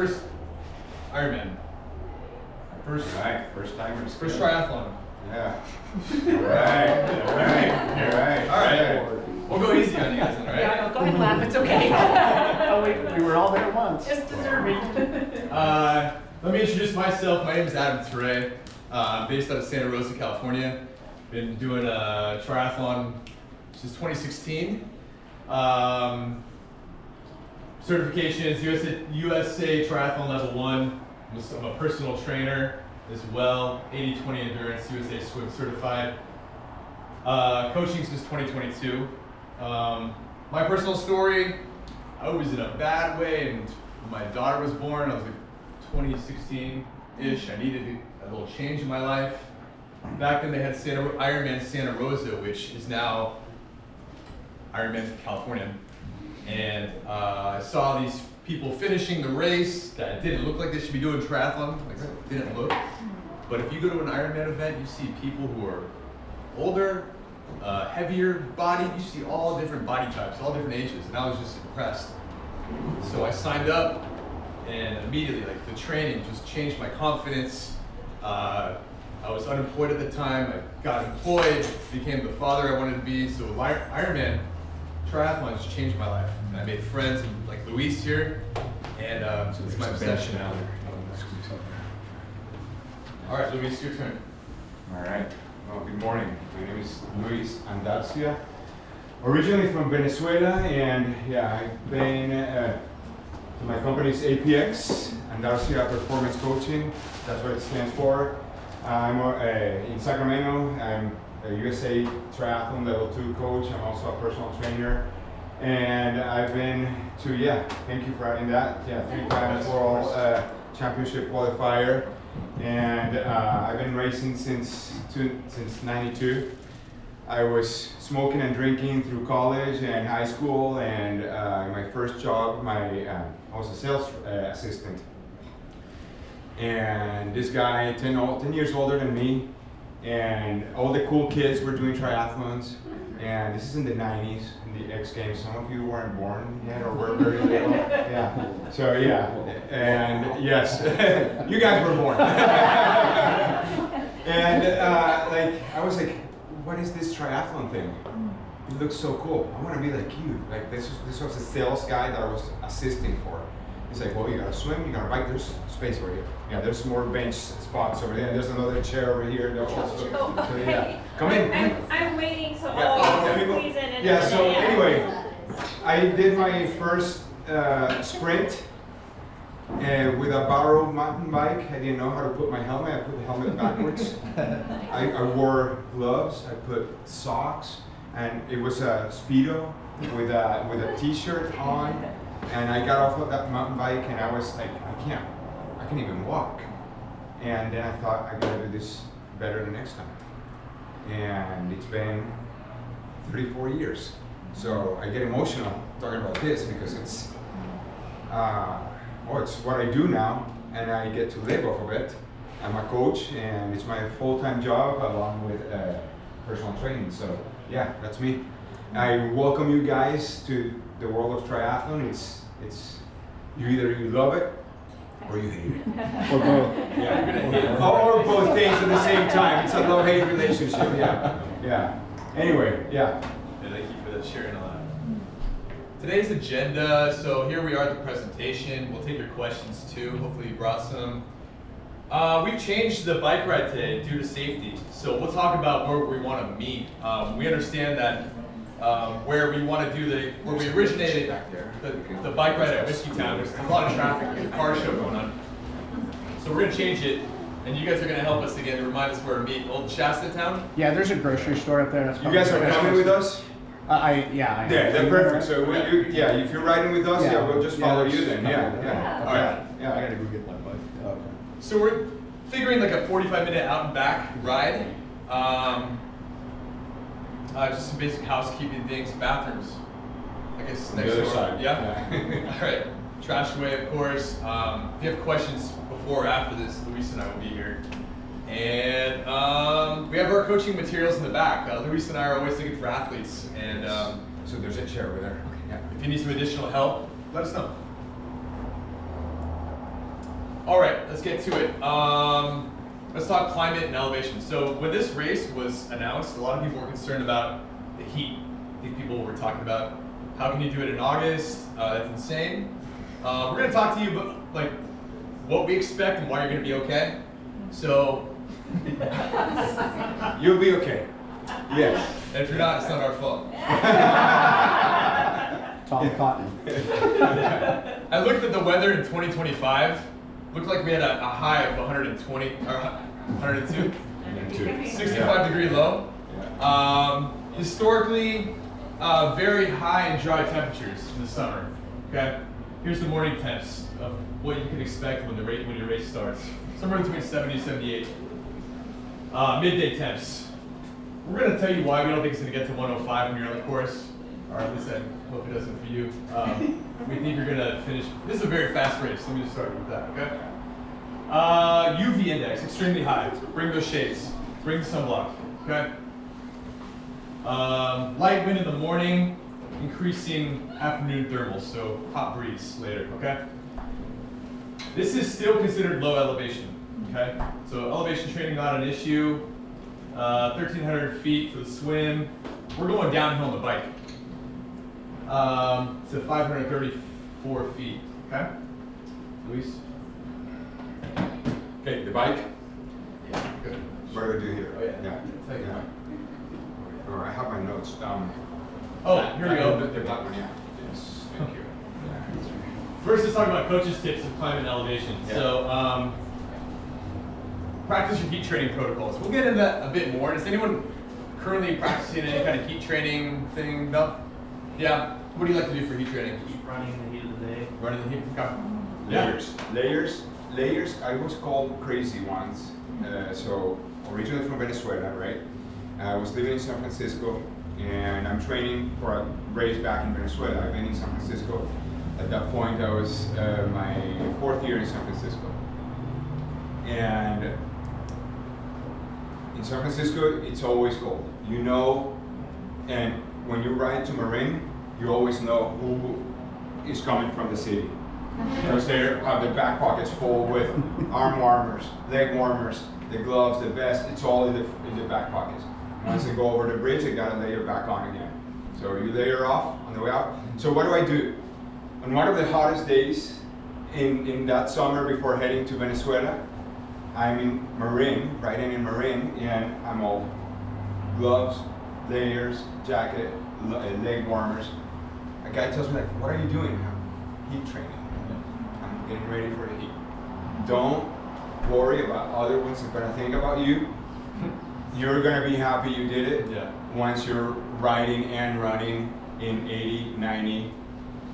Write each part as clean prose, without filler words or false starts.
first Ironman. First timers. First triathlon. Yeah. All right. We'll go easy on you guys, all right? Yeah, go ahead and laugh, it's okay. Oh, we were all there once. It's deserving. Let me introduce myself. My name is Adam Teray. I'm based out of Santa Rosa, California. Been doing a triathlon since 2016. Certifications, USA Triathlon Level 1. I'm a personal trainer as well. 80/20 Endurance, USA Swim certified. Coaching since 2022. My personal story, I was in a bad way, and when my daughter was born, I was like 2016-ish. I needed a little change in my life. Back then they had Ironman Santa Rosa, which is now Ironman California. And I saw these people finishing the race that didn't look like they should be doing triathlon, like that didn't look. But if you go to an Ironman event, you see people who are older, heavier bodied, you see all different body types, all different ages, and I was just impressed. So I signed up, and immediately, like, the training just changed my confidence. I was unemployed at the time. I got employed, became the father I wanted to be. So Ironman triathlon has changed my life. And I made friends like Luis here, and it's my obsession now. All right, Luis, your turn. All right. Well, good morning. My name is Luis Andarcia. Originally from Venezuela, and yeah, I've been my company is APX, Andarcia Performance Coaching. That's what it stands for. I'm in Sacramento. I'm a USA Triathlon Level 2 coach. I'm also a personal trainer. And I've been to, thank you for adding that. 3-time world championship qualifier. And I've been racing since '92. I was smoking and drinking through college and high school, and my first job, I was a sales assistant. And this guy, 10 years older than me, and all the cool kids were doing triathlons. And this is in the 90s, in the X Games. Some of you weren't born yet or were very little. Yeah. So and yes, you guys were born. And I was like, what is this triathlon thing? It looks so cool. I want to be like you. Like this was a sales guy that I was assisting for. He's like, well, you gotta swim, you gotta bike. There's space over here. Yeah, there's more bench spots over there. There's another chair over here. Come in. I'm waiting, so squeeze in. Yeah. So anyway, I did my first sprint with a borrowed mountain bike. I didn't know how to put my helmet. I put the helmet backwards. I wore gloves. I put socks, and it was a Speedo with a T-shirt on. And I got off of that mountain bike, and I was like, I can't even walk. And then I thought, I gotta do this better the next time. And it's been 3-4 years. So I get emotional talking about this because it's what I do now, and I get to live off of it. I'm a coach, and it's my full-time job along with personal training. So yeah, that's me. I welcome you guys to the world of triathlon. It's either you love it or you hate it. Or both. Yeah. Or both things at the same time. It's a love-hate relationship. Yeah. Anyway, yeah. Thank you for that sharing all that. Today's agenda, so here we are at the presentation. We'll take your questions too. Hopefully you brought some. We've changed the bike ride today due to safety. So we'll talk about where we want to meet. We understand that where we want to do where we originated the bike ride at Whiskey Town, there's a lot of traffic, there's a car show going on. So we're going to change it, and you guys are going to help us again to remind us where to meet. Old Shasta Town? Yeah, there's a grocery store up there. That's You guys are coming with us? I am. Yeah, they're perfect. So if you're riding with us, we'll just follow you then. Yeah. All right. Yeah, I gotta go get my bike. Okay. So we're figuring like a 45-minute out and back ride. Just some basic housekeeping things, bathrooms. I guess On next the other door. side. Yeah. All right. Trash away, of course. If you have questions before or after this, Luis and I will be here. And we have our coaching materials in the back. Luis and I are always looking for athletes. And so there's a chair over there. if you need some additional help, let us know. All right, let's get to it. Let's talk climate and elevation. So when this race was announced, a lot of people were concerned about the heat. I think people were talking about how can you do it in August? That's insane. We're going to talk to you about like what we expect and why you're going to be okay. So You'll be okay. Yes. and if you're not, it's not our fault. Tom Cotton. I looked at the weather in 2025. Looked like we had a high of 120 or 102. 65 degree low. Historically, very high and dry temperatures in the summer. Okay, here's the morning temps of what you can expect when your race starts. Somewhere between 70 and 78. Midday temps. We're going to tell you why we don't think it's going to get to 105 when you're on the course, or at least I hope it doesn't for you. We think you're going to finish. This is a very fast race. Let me just start with that. Okay. UV index extremely high. Bring those shades. Bring sunblock. Okay. Light wind in the morning, increasing afternoon thermals, so hot breeze later. Okay. This is still considered low elevation. Okay. So elevation training not an issue. 1,300 feet for the swim. We're going downhill on the bike. To 534 feet. Okay. Luis. Okay, the bike. Yeah. Good. What do I do here? Oh yeah. Yeah. Take it. All right, I have my notes. Oh, here we go. The black one, yeah. Yes, thank you. First, let's talk about coaches' tips of climate and elevation. Yeah. So, practice your heat training protocols. We'll get into that a bit more. Is anyone currently practicing any kind of heat training thing? No? Yeah. What do you like to do for heat training? Keep running in the heat of the day. Running the heat? Okay. Layers. I was called crazy once. So originally from Venezuela, right? I was living in San Francisco, and I'm training for a race back in Venezuela. I've been in San Francisco. At that point, I was my 4th year in San Francisco, and in San Francisco, it's always cold. You know, and when you ride to Marin, you always know who is coming from the city. Because they have the back pockets full with arm warmers, leg warmers, the gloves, the vest. It's all in the back pockets. Once they go over the bridge, they gotta layer back on again. So you layer off on the way out. So what do? On one of the hottest days in that summer before heading to Venezuela, I'm in Marin, riding in Marin, and I'm all gloves, layers, jacket, leg warmers. A guy tells me like, "What are you doing?" Heat training. I'm getting ready for the heat. Don't worry about other ones that are gonna think about you. You're gonna be happy you did it. Yeah. Once you're riding and running in 80, 90,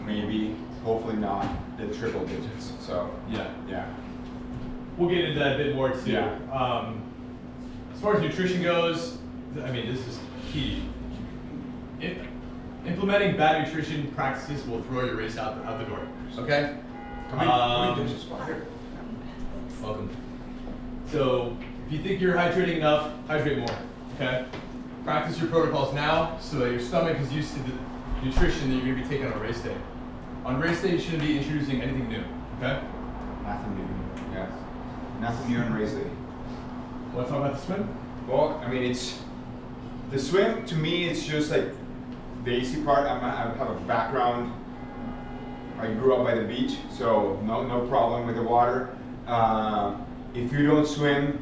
maybe, hopefully not, the triple digits. So yeah. We'll get into that a bit more too. Yeah. As far as nutrition goes, I mean, this is key. Implementing bad nutrition practices will throw your race out the door. Okay? Come in, just here. Welcome. So, if you think you're hydrating enough, hydrate more. Okay? Practice your protocols now so that your stomach is used to the nutrition that you're going to be taking on race day. On race day, you shouldn't be introducing anything new. Okay? Nothing new. Yeah. Nothing new on race day. Want to talk about the swim? Well, I mean, it's the swim. To me, it's just like the easy part. I have a background. I grew up by the beach, so no problem with the water. If you don't swim,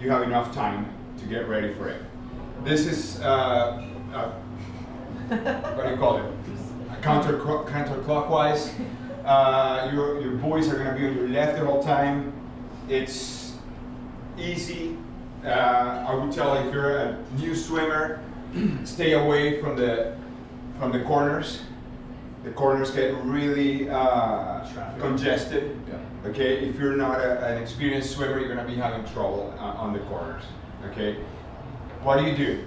you have enough time to get ready for it. This is what do you call it? Counterclockwise. Your boys are going to be on your left the whole time. It's easy. I would tell if you're a new swimmer, stay away from the corners. The corners get really congested. Yeah. Okay, if you're not an experienced swimmer, you're going to be having trouble on the corners. Okay, what do?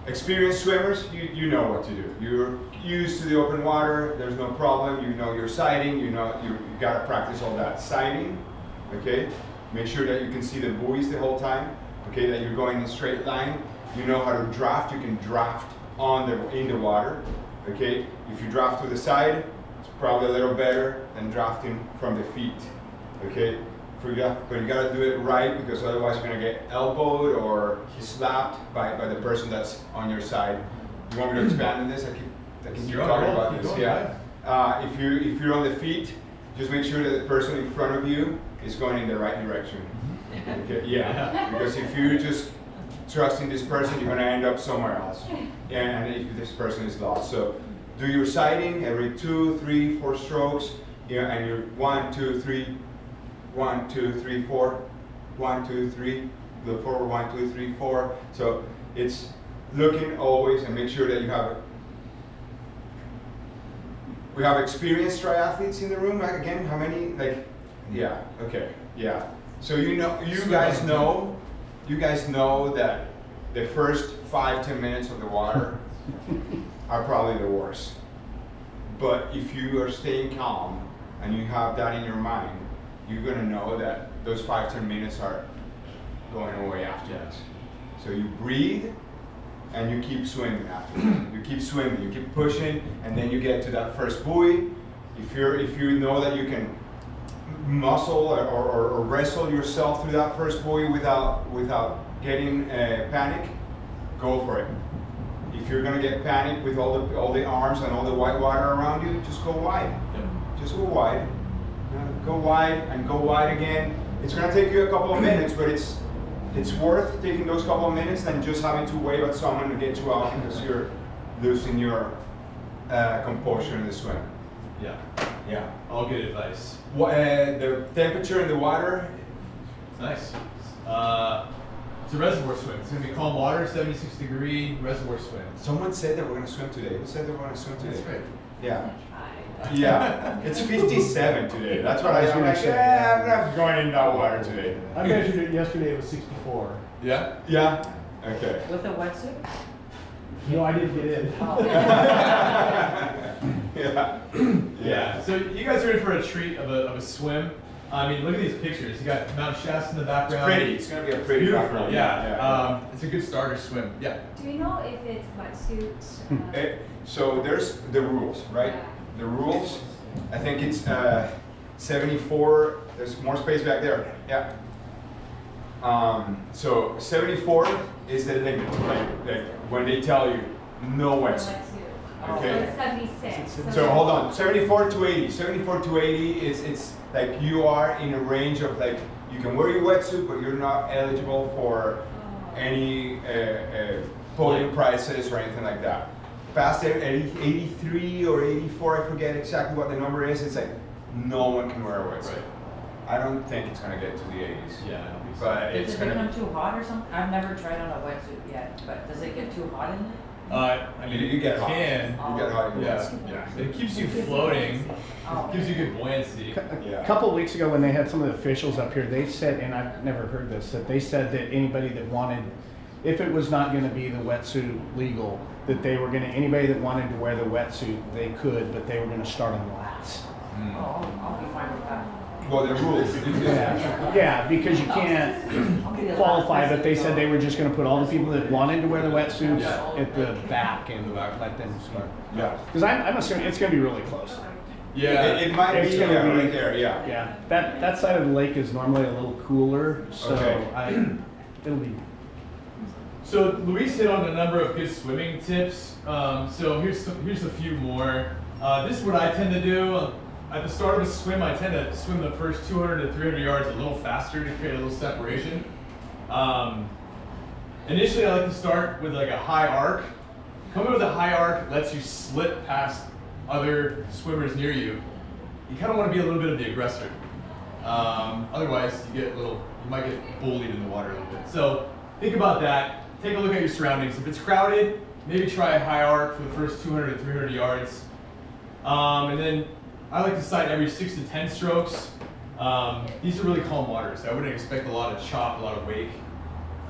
Experienced swimmers, you know what to do. You're used to the open water. There's no problem. You know your sighting. You know you got to practice all that sighting. Okay, make sure that you can see the buoys the whole time. Okay, that you're going in a straight line. You know how to draft. You can draft in the water. Okay, if you draft to the side, it's probably a little better than drafting from the feet, okay? But you gotta do it right, because otherwise you're gonna get elbowed or slapped by the person that's on your side. You want me to expand on this? I can keep talking about this, yeah. If you're on the feet, just make sure that the person in front of you is going in the right direction. Okay, yeah, because if you're just trusting this person, you're gonna end up somewhere else. And if this person is lost. So do your sighting every 2, 3, 4 strokes, and you're 1, 2, 3, 1, 2, 3, 4, 1, 2, 3, look forward, 1, 2, 3, 4. So it's looking always and make sure that you have. We have experienced triathletes in the room. Again, how many? Like, yeah, okay, yeah. So you guys know that the first 5-10 minutes of the water are probably the worst. But if you are staying calm and you have that in your mind, you're gonna know that those 5-10 minutes are going away afterwards. So you breathe and you keep swimming after. You keep swimming, you keep pushing, and then you get to that first buoy. If you know that you can muscle or wrestle yourself through that first buoy without getting panic, go for it. If you're gonna get panic with all the arms and all the white water around you, just go wide. Just go wide. Go wide and go wide again. It's gonna take you a couple of minutes, but it's worth taking those couple of minutes than just having to wave at someone to get you out because you're losing your composure in the swim. Yeah. Yeah. All good advice. The temperature in the water. It's nice. It's a reservoir swim. It's gonna be calm water, 76-degree reservoir swim. Someone said that we're gonna swim today. Who said that we're gonna swim today? That's great. Yeah. Yeah. It's 57 today. That's what I was gonna say. I'm not going in that water today. I measured it yesterday, it was 64. Yeah? Yeah. Okay. With a wetsuit? No, I didn't get in. Yeah. Yeah. So you guys are in for a treat of a swim. I mean, look at these pictures. You got Mount Shasta in the It's background. pretty. It's gonna be a pretty Beautiful. background. Yeah. It's a good starter swim. Yeah. Do we know if it's wetsuit? So there's the rules, right? Yeah. The rules. I think it's 74. There's more space back there. Yeah. So 74 is the limit. Like when they tell you no wetsuit. Okay. So it's 76. So hold on. 74 to 80. 74 to 80 it's like you are in a range of like you can wear your wetsuit, but you're not eligible for any podium prizes or anything like that. Past 83 or 84, I forget exactly what the number is. It's like no one can wear a wetsuit. Right. I don't think it's gonna get to the 80s. Yeah. I don't think so. But Does it's it gonna. become too hot or something? I've never tried on a wetsuit yet, but does it get too hot in it? I mean, You get hot. can. You get hot in the Yeah. wetsuit. Yeah. It keeps you floating. Oh. Gives you good buoyancy. Yeah. A couple weeks ago when they had some of the officials up here, they said, and I've never heard this, that they said that anybody that wanted, if it was not gonna be the wetsuit legal, that they were gonna, anybody that wanted to wear the wetsuit, they could, but they were gonna start on last. Oh, I'll be fine with that. Well, the rules. Yeah, because you can't I'll be the qualify, last but they said they were just gonna put all the people that wanted to wear the wetsuits Yeah. at the back and let them start. Yeah. Because I'm assuming it's gonna be really close. Yeah. It might It's be gonna be- right there. Yeah. Yeah, that side of the lake is normally a little cooler, so Okay. it'll be. So Luis hit on a number of good swimming tips. So here's a few more. This is what I tend to do. At the start of a swim, I tend to swim the first 200 to 300 yards a little faster to create a little separation. Initially, I like to start with like a high arc. Coming with a high arc lets you slip past other swimmers near you. You kind of want to be a little bit of the aggressor. Otherwise, you might get bullied in the water a little bit. So think about that. Take a look at your surroundings. If it's crowded, maybe try a high arc for the first 200 to 300 yards. And then I like to sight every 6 to 10 strokes. These are really calm waters. I wouldn't expect a lot of chop, a lot of wake.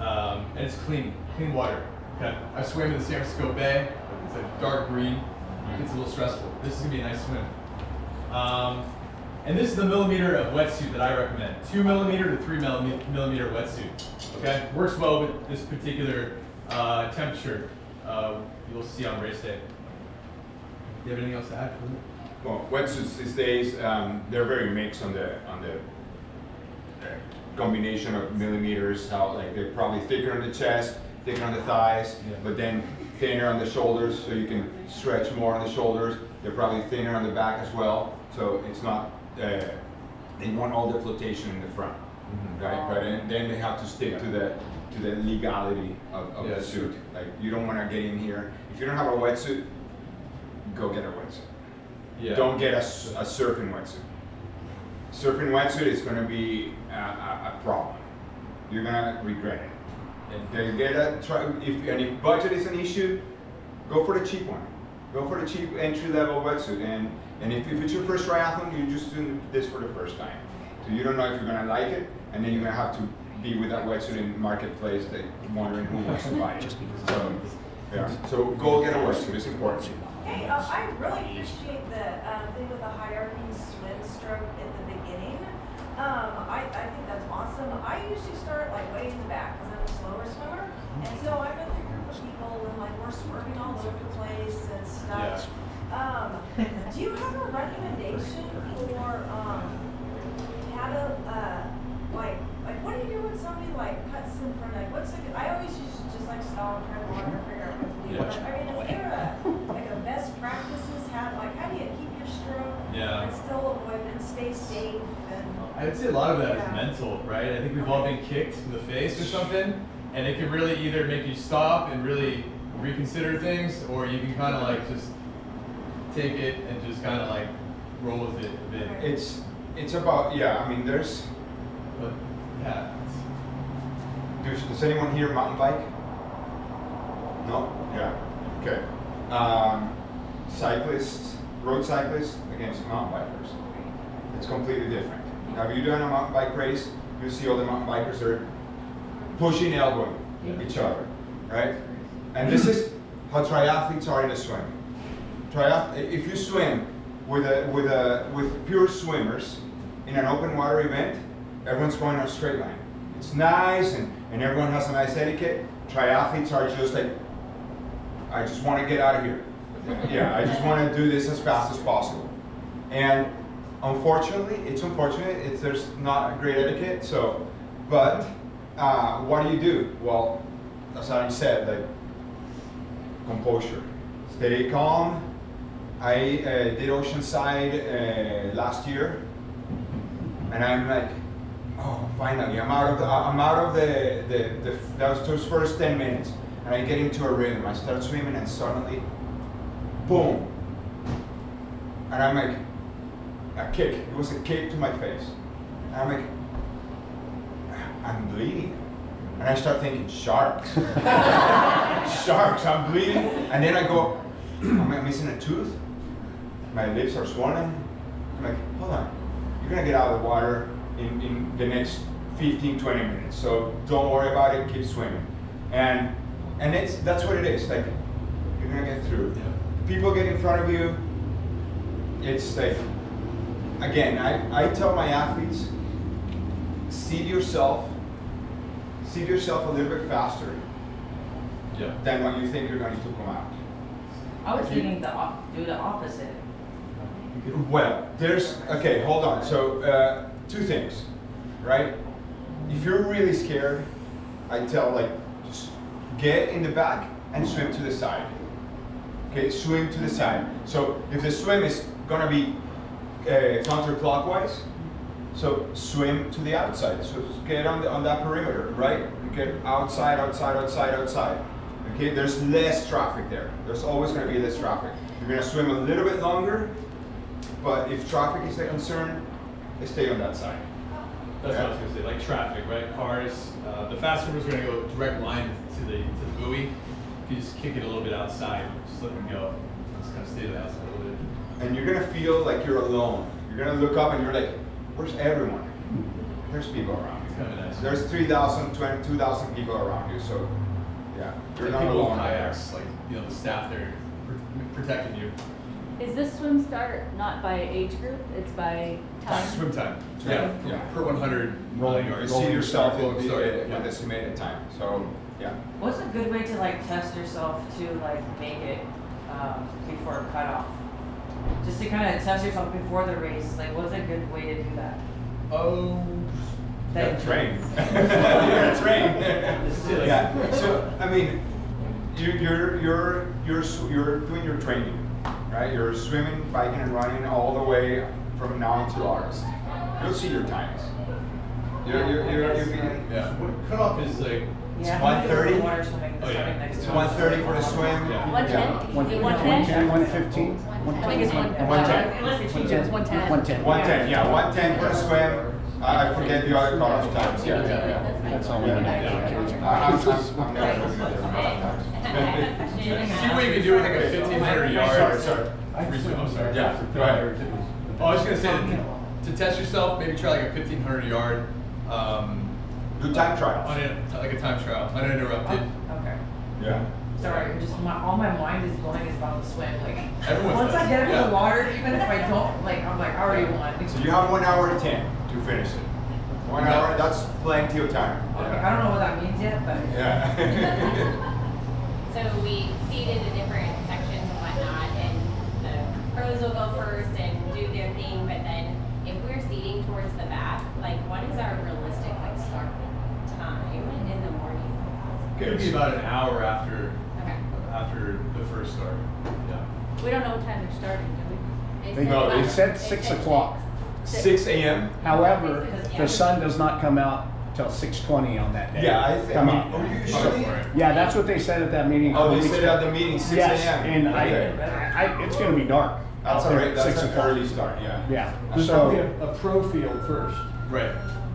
And it's clean water. Okay. I swam in the San Francisco Bay. It's a dark green. It gets a little stressful. This is gonna be a nice swim. And this is the millimeter of wetsuit that I recommend. 2 millimeter to 3 millimeter wetsuit. Okay, works well with this particular temperature. You'll see on race day. Do you have anything else to add? well, wetsuits these days, they're very mixed on the combination of millimeters. How like they're probably thicker on the chest, thicker on the thighs, but then thinner on the shoulders, so you can stretch more on the shoulders. They're probably thinner on the back as well, so it's not. They want all the flotation in the front, right? But then they have to stick to the legality of the suit. Like you don't want to get in here. If you don't have a wetsuit, go get a wetsuit. Yeah. Don't get a surfing wetsuit. Surfing wetsuit is going to be a problem. You're going to regret it. And if budget is an issue, go for the cheap one. Go for the cheap entry-level wetsuit. And if it's your first triathlon, you're just doing this for the first time. So you don't know if you're going to like it, and then you're going to have to be with that wetsuit in the marketplace, that wondering who wants to buy it. So go get a wetsuit. It's important. Hey, I really appreciate the thing with the hierarchy swim stroke at the beginning. I think that's awesome. I usually start like way in the back because I'm a slower swimmer. And so I'm with a group of people and like we're swerving all over the place and stuff. Do you have a recommendation for how to like what do you do when somebody like cuts in front of what's the I always just like stall and try to water figure out what to do. But, I mean, is there a best practices how do you keep your stroke and still avoid and stay safe and I'd say a lot of that is mental, right? I think we've all been kicked in the face or something, and it can really either make you stop and really reconsider things, or you can kind of like just take it and just kind of like roll with it a bit. It's about I mean there's. But yeah. Does anyone here mountain bike? No? Yeah. Okay. Cyclists, road cyclists against mountain bikers. It's completely different. Now, if you're doing a mountain bike race, you see all the mountain bikers are pushing, elbowing each other, right? And this is how triathletes are in the swim. If you swim with pure swimmers in an open water event, everyone's going on a straight line. It's nice and everyone has a nice etiquette. Triathletes are just like, I just want to get out of here. I just want to do this as fast as possible. And unfortunately, there's not a great etiquette. So, but what do? Well, as I said, like composure, stay calm. I did Oceanside last year, and I'm like, oh, finally, I'm out of those first 10 minutes, and I get into a rhythm. I start swimming, and suddenly, boom, and I'm like, a kick. It was a kick to my face, and I'm like, I'm bleeding, and I start thinking sharks, sharks. I'm bleeding, and then I go, am I missing a tooth? My lips are swollen. I'm like, hold on, you're gonna get out of the water in the next 15, 20 minutes. So don't worry about it, keep swimming. And that's what it is, like, you're gonna get through. People get in front of you, it's like, again, I tell my athletes, seed yourself a little bit faster than what you think you're going to come out. I was thinking do the opposite. Well, okay, hold on. So, two things, right? If you're really scared, I tell like, just get in the back and swim to the side. Okay, swim to the side. So if the swim is gonna be counterclockwise, so swim to the outside. So get on that perimeter, right? You get outside. Okay, there's less traffic there. There's always gonna be less traffic. You're gonna swim a little bit longer, but if traffic is a concern, stay on that side. That's what I was gonna say, like traffic, right? Cars. The fast swimmer's gonna go direct line to the buoy. If you just kick it a little bit outside, just let them go. Just kind of stay to the outside a little bit. And you're gonna feel like you're alone. You're gonna look up and you're like, where's everyone? There's people around you. It's kind of nice. There's 3,000, 2,000 people around you, so yeah, you're not people alone with out there. kayaks, like the staff there protecting you. Is this swim start not by age group? It's by time? Swim time. Yeah. Per 100 rolling yards. You see yourself Rolling start. with estimated time. So yeah. What's a good way to like test yourself to like make it before cutoff? Just to kind of test yourself before the race, like what's a good way to do that? Oh, Yeah, train. Yeah, train. like- Yeah. So I mean, you're doing your training, right? You're swimming, biking, and running all the way from now until August. You'll see your times. You're yeah. Cutoff is like Yeah, 1:30? water swimming Oh, yeah. starting next It's month. 1:30 for the swim. Yeah. 110? One- Is it 110, 110? 115? I think it's 110. 110. Unless it changes, 110. 110. 110, yeah, 110 for the swim. I forget the other cutoff times. Yeah. That's all we Yeah. need. I'm never looking at the See what you can do with like a 1,500 yard. Sorry. Free swim, I'm sorry. Yeah, go ahead. Oh, I was gonna say to test yourself, maybe try like a 1,500 yard. Do time trials. Like a time trial, uninterrupted. Okay. Yeah. Sorry, just all my mind is going is about the swim. Like Everyone's once I does, get into yeah. the water, even if I don't, like I'm like I already won. So you have 1 hour and 10 to finish it. 1 hour, that's plenty of time. Okay, I don't know what that means yet, but Yeah. So we seeded the different sections and whatnot, and the pros will go first and do their thing, but then if we're seeding towards the back, like what is our realistic like start time in the morning? Could be about an hour after Okay. the first start. Yeah. We don't know what time they're starting, do we? They, No, they said 6 o'clock. 6 a.m. However, the sun does not come out till 6:20 on that day. Yeah, I think. Come out. Usually. Yeah, that's what they said at that meeting. Oh, they said at the meeting 6 Yes, a.m. and Okay. it's gonna be dark. That's out all there right. at That's 6 an o'clock. early start. Yeah. Yeah, There's probably so a pro field first. Right.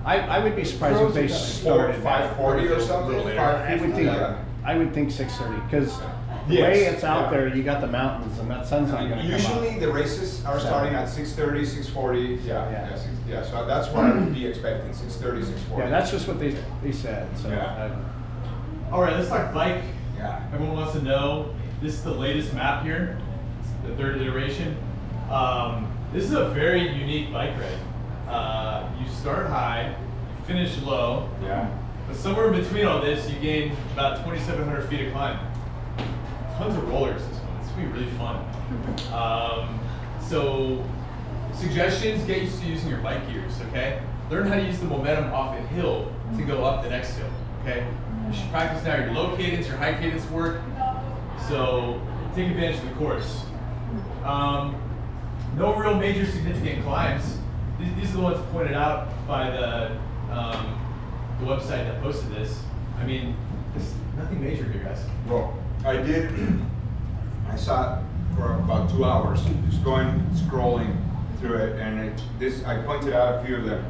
I would be surprised if they started that. 5:40 or something. Little later. 5:50. Yeah. I would think 6:30, because the Yes, way it's out yeah. there, you got the mountains and that sun's not gonna come out. Usually the races are starting at 6:30, 6:40. Yeah. Yeah. Yeah. So that's what I would be expecting. 6:30, 6:40. Yeah, that's just what they said, so. Yeah. All right, let's talk bike. Yeah. Everyone wants to know. This is the latest map here. It's the third iteration. This is a very unique bike ride. You start high, you finish low, Yeah. but somewhere in between all this, you gain about 2,700 feet of climb. Tons of rollers this one. It's gonna be really fun. So, suggestions: get used to using your bike gears. Okay, learn how to use the momentum off a hill to go up the next hill. Okay, you should practice now your low cadence, your high cadence work. So take advantage of the course. No real major significant climbs. These are the ones pointed out by the website that posted this. I mean, there's nothing major here, guys. Well, I saw it for about 2 hours, just scrolling through it, and I pointed out a few of them.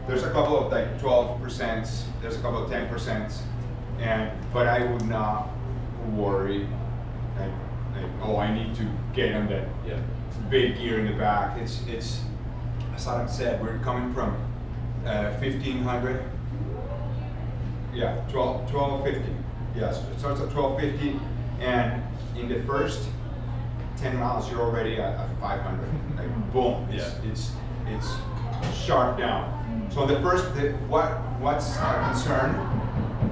There's a couple of like 12%, there's a couple of 10%, but I would not worry, oh, I need to get on that Yeah. big gear in the back. It's as Adam said, we're coming from 1,500. Yeah, 1250. Yes, it starts at 1250, and in the first 10 miles, you're already at 500. Like boom, it's sharp down. So the first, what's a concern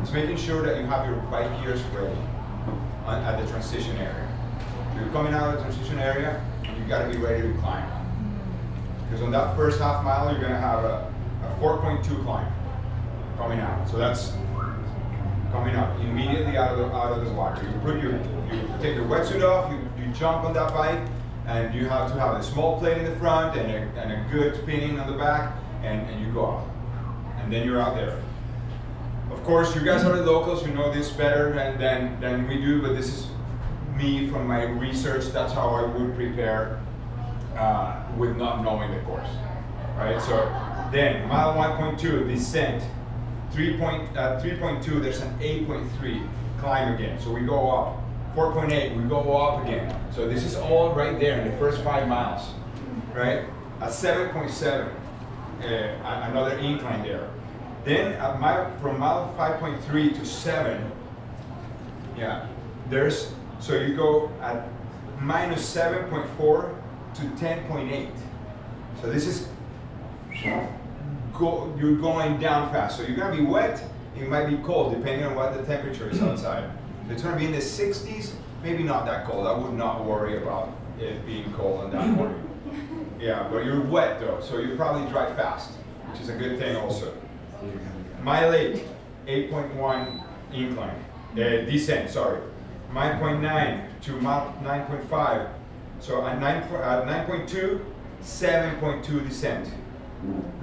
is making sure that you have your bike gears ready at the transition area. So you're coming out of the transition area, and you got to be ready to climb. Because on that first half mile, you're going to have a 4.2 climb coming out. So that's coming up immediately out of the water. You take your wetsuit off, you jump on that bike, and you have to have a small plate in the front and a good spinning on the back, and you go off. And then you're out there. Of course, you guys are the locals, you know this better than we do, but this is me from my research. That's how I would prepare with not knowing the course, right? So then mile 1.2 descent, 3.2 there's an 8.3 climb again. So we go up. 4.8 we go up again. So this is all right there in the first 5 miles, right? At 7.7 another incline there. Then at from mile 5.3 to 7, yeah, so you go at minus 7.4 to 10.8. So this is, you're going down fast. So you're gonna be wet, it might be cold depending on what the temperature is outside. If it's gonna be in the 60s, maybe not that cold. I would not worry about it being cold on that morning. Yeah, but you're wet though, so you probably drive fast, which is a good thing also. Mile 8.1 incline, descent, sorry. Mile 0.9 to mile 9.5. So at 9.2, 7.2 descent.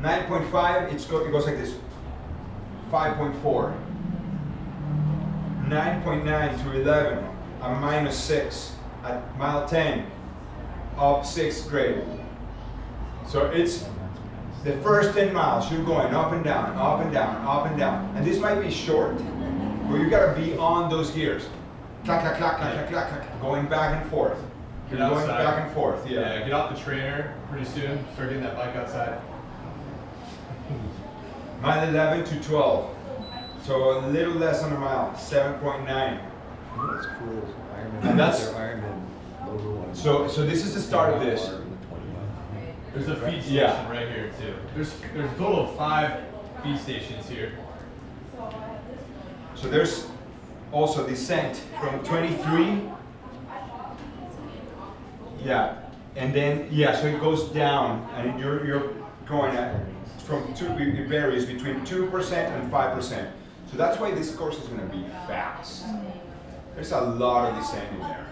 9.5, it goes like this. 5.4. 9.9 to 11, a -6. At mile 10, up 6th grade. So it's the first 10 miles, you're going up and down, up and down, up and down. And this might be short, but you gotta be on those gears. Clack, clack, clack, clack, clack, clack, clack, going back and forth. You're Get going outside. back and forth, yeah. Get off the trainer pretty soon. Start getting that bike outside. Mile 11 to 12. So a little less than a mile, 7.9. That's cool. And that's- their Ironman logo on. So this is the start of this. There's a feed station Yeah. right here too. There's a total of 5 feed stations here. So there's also descent from 23. Yeah, and then so it goes down, and you're going at from 2. It varies between 2% and 5%. So that's why this course is going to be fast. There's a lot of descent in there.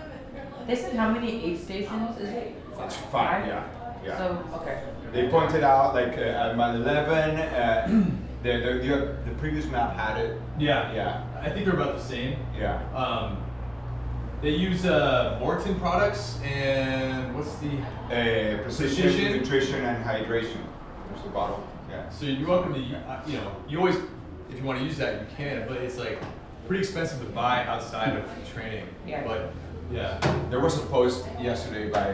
They said how many aid stations is it? It's 5, yeah. So, okay. They pointed out like at mile 11, the previous map had it. Yeah. Yeah. I think they're about the same. Yeah. They use Morton products and what's the? Precision, Precision? nutrition, and hydration. There's the bottle. Yeah. So you're welcome to, you always, if you want to use that, you can, but it's like pretty expensive to buy outside of training. Yeah. But yeah. There was a post yesterday by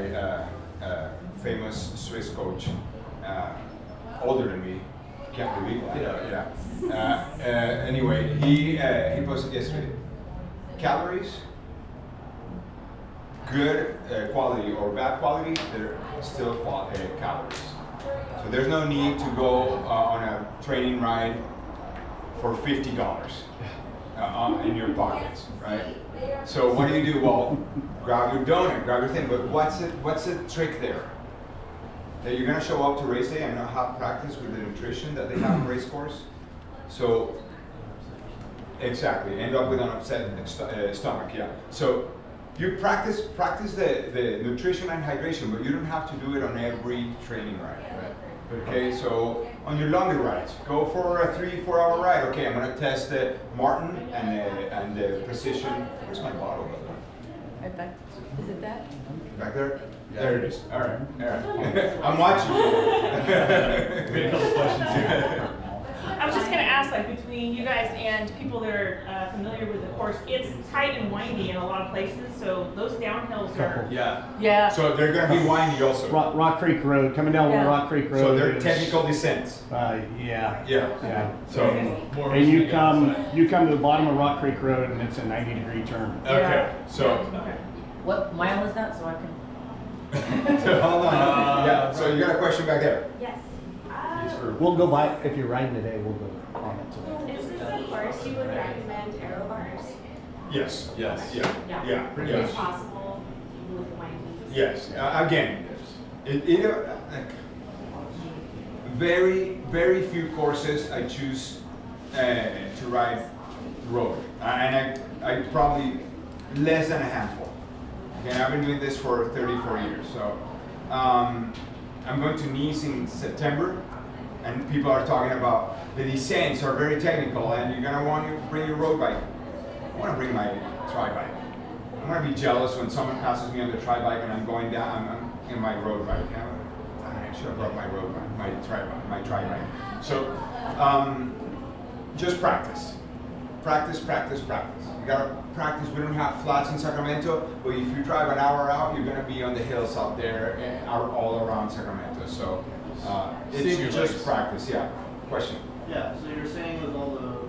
a famous Swiss coach, older than me. Can't believe that. Yeah. Anyway, he posted yesterday. Calories, good quality or bad quality, they're still calories. So there's no need to go on a training ride for $50 in your pockets, right? So what do? Well, grab your donut, grab your thing. But what's the trick there? That you're gonna show up to race day and not have practice with the nutrition that they have in race course. So exactly, end up with an upset stomach. Yeah. So you practice the nutrition and hydration, but you don't have to do it on every training ride. Right? Okay, so on your longer rides, go for a 3-4 hour ride. Okay, I'm gonna test the Martin and the Precision. Where's my bottle? By the way? Right back. Is it that? Back there? Yeah. There it is. All right. I'm watching you. We had a couple questions here. I was just gonna ask, like, between you guys and people that are familiar with the course, it's tight and windy in a lot of places, so those downhills are. Yeah. Yeah. So they're gonna be windy also. Rock Creek Road, coming down Yeah. Rock Creek Road. So they're is, technical descents. Yeah. Yeah. So, More and you risky come outside. to the bottom of Rock Creek Road, and it's a 90-degree turn. Okay. Yeah. So Okay. What mile is that, so I can? so hold on. Yeah. So you got a question back there. Yes. We'll go by if you're riding today. We'll go on it today. Is this a course you would recommend aero bars? Yes. Yes. Yeah. Pretty Yes. much. Possible with winding. Yes. Again, very few courses I choose to ride road, and I probably less than a handful. Okay, I've been doing this for 34 years, so I'm going to Nice in September, and people are talking about the descents are very technical, and you're gonna want to bring your road bike. I want to bring my tri bike. I'm gonna be jealous when someone passes me on the tri bike and I'm going down. I'm in my road bike. I should have brought my road bike, my tri bike. So just practice. Practice. You gotta practice. We don't have flats in Sacramento, but if you drive an hour out, you're gonna be on the hills out there and all around Sacramento. So Save your it's legs. just practice. Yeah. Question. Yeah, so you're saying with all the